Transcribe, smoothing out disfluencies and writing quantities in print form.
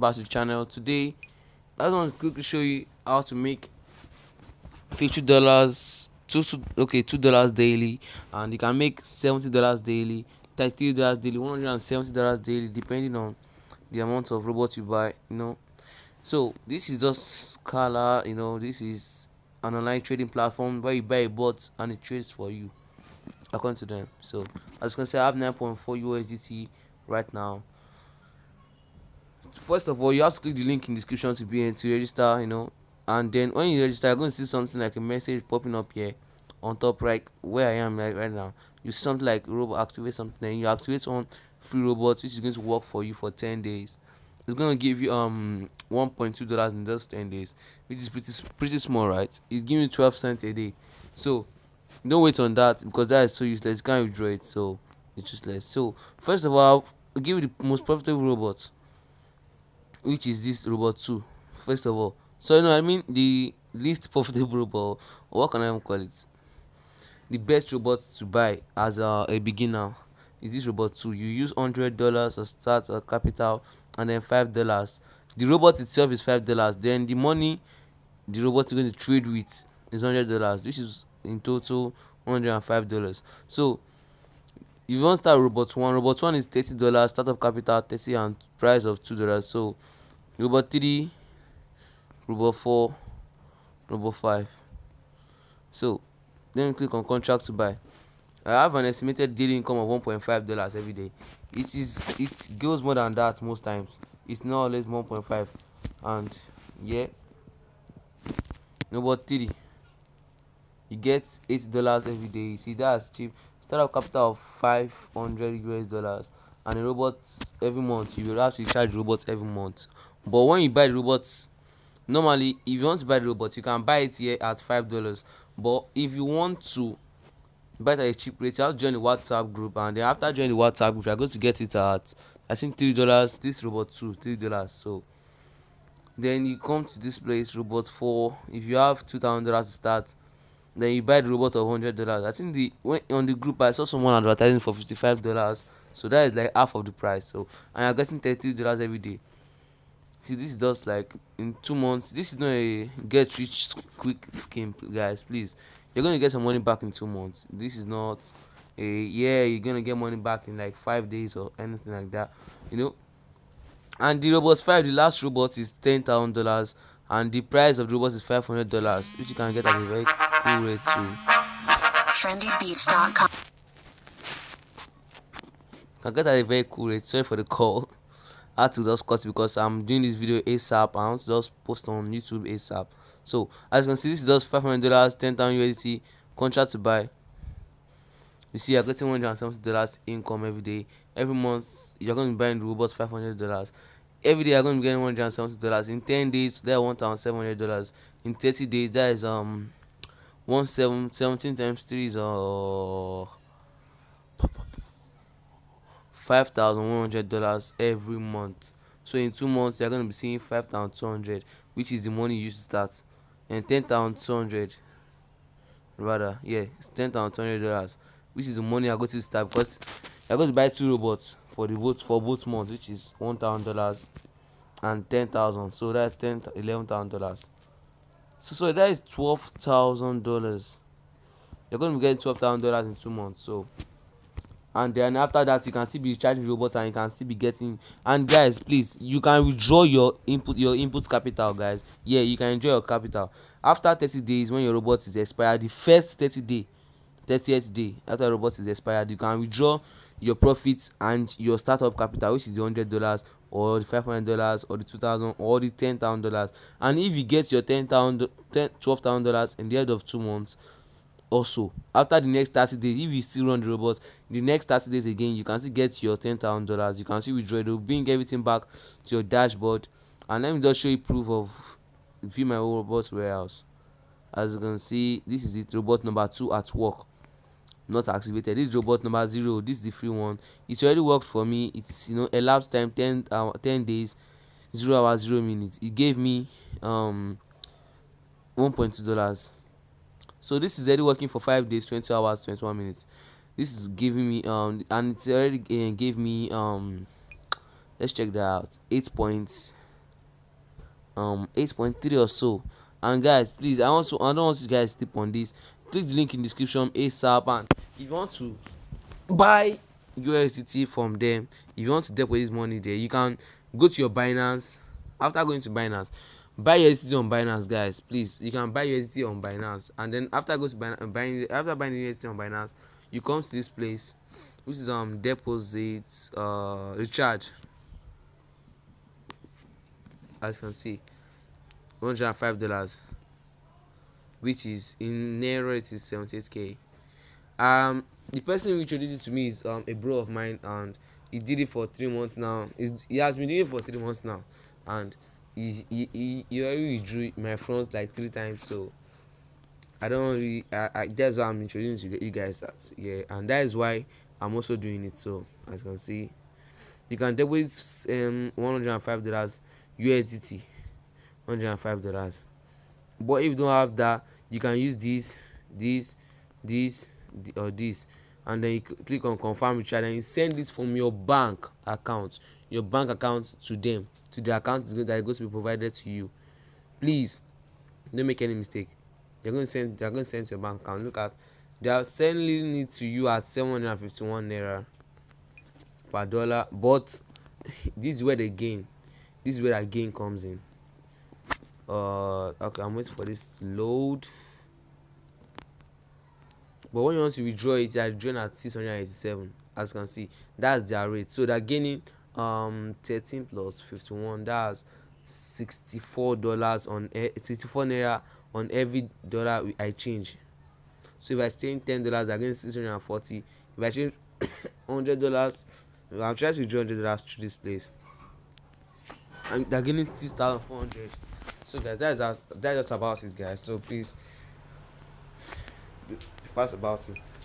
welcome back to the channel. Today I just want to quickly show you how to make $50 $2 daily, and you can make $70 daily, $33 daily, $170 daily, depending on the amount of robots you buy. So this is just Scala. This is an online trading platform where you buy a bot and it trades for you according to them. So as you can see, I have 9.4 USDT right now. First of all, you have to click the link in the description to register. And then when you register, you're going to see something like a message popping up here on top, right where I am right now. You see something like robot activate something, and you activate one free robot which is going to work for you for 10 days. It's going to give you $1.2 in those 10 days, which is pretty small, right? It's giving you 12 cents a day. So don't wait on that, because that is so useless. You can't withdraw it, so it's useless. So first of all, I'll give you the most profitable robot, which is this robot 2. First of all, so the least profitable robot, or what can I even call it, the best robot to buy as a beginner is this robot 2. You use $100 to start a capital, and then $5. The robot itself is $5. Then the money the robot is going to trade with is $100. This is in total $105. So if you want to start robot 1 is $30, startup capital 30, and price of $2. So robot 3, robot 4, robot 5. So then click on contract to buy. I have an estimated daily income of $1.5 every day. It goes more than that most times. It's not always 1.5. And yeah, robot 3, you get $8 every day. You see, that's cheap. Startup capital of $500, and a robot every month. You will have to charge robots every month. But when you buy the robots, normally if you want to buy the robot, you can buy it here at $5. But if you want to buy it at a cheap rate, you have to join the WhatsApp group, and then after joining the WhatsApp group, you are going to get it at, I think, $3. This robot 2, $3. So then you come to this place, robot 4. If you have $2,000 to start, then you buy the robot of $100. I think on the group I saw someone advertising for $55. So that is like half of the price. So and you're getting $33 every day. See, this is just like in 2 months. This is not a get rich quick scheme, guys. Please, you're going to get some money back in 2 months. This is not you're going to get money back in like 5 days or anything like that. And the robot 5, the last robot, is $10,000, and the price of the robot is $500, which you can get at a very cool rate too. trendybeats.com. Can get at a very cool rate. Sorry for the call. I had to just cut it because I'm doing this video ASAP. I want to just post on YouTube ASAP. So as you can see, this is just $500, 10,000 USDT, contract to buy. You see, you're getting $170 income every day. Every month you're going to be buying the robots $500. Every day you're going to be getting $170. In 10 days, that's $1,700. In 30 days, that is 17 times 3 is $5,100 every month. So in 2 months you're going to be seeing 5,200, which is the money you used to start, and 10,200, rather, yeah, it's $10,200, which is the money you're going to start, because you're going to buy 2 robots for both months, which is $1,000 and 10,000. So that's $11,000. So that is $12,000. You're going to be getting $12,000 in 2 months. So, and then after that, you can still be charging robots, and you can still be getting. And guys, please, you can withdraw your input capital, guys. Yeah, you can enjoy your capital after 30 days. When your robot is expired, the first 30th day after the robot is expired, you can withdraw your profits and your startup capital, which is the $100 or the $500 or the $2,000 or the $10,000. And if you get your $12,000 in the end of 2 months, also after the next 30 days, if you still run the robot the next 30 days again, you can still get your $10,000. You can still withdraw it. It will bring everything back to your dashboard. And let me just show you proof of view my robot warehouse. As you can see, this is it, robot number 2 at work, not activated. This is robot number 0. This is the free one. It's already worked for me. It's elapsed time 10 days, 0 hours, 0 minutes. It gave me $1.2. So this is already working for 5 days, 20 hours, 21 minutes. This is giving me and it's already gave me let's check that out, 8 points. 8.3 or so. And guys, please, I don't want you guys to sleep on this. Click the link in description ASAP. And if you want to buy usdt from them, if you want to deposit this money there, you can go to your Binance. After going to Binance, buy usdt on Binance, guys. Please, you can buy usdt on Binance, and then after go to after buying the usdt on Binance, you come to this place, which is deposit recharge. As you can see, $105, which is in naira it is 78k. The person who introduced it to me is a bro of mine, and he did it for 3 months now. He has been doing it for 3 months now, and he already withdrew my funds like 3 times. So I don't really that's why I'm introducing you guys that, yeah, and that is why I'm also doing it. So as you can see, you can deposit $105 USDT, $105. But if you don't have that, you can use this, and then you click on confirm recharge, and you send this from your bank account to them, to the account that is going to be provided to you. Please don't make any mistake. They're going to send to your bank account. Look at, they are sending it to you at 751 naira per dollar. But this is where the gain, this is where that gain comes in. Okay, I'm waiting for this to load. But when you want to withdraw it, you are withdrawing at 687. As you can see, that's their rate. So they're gaining 13 plus 51, that's $64 on 64 naira on every dollar I change. So if I change $10, they're getting 640. If I change $100, I'm trying to withdraw $100 through this place, and they're getting 6,400. So guys, that's just about it, guys. So please be fast about it.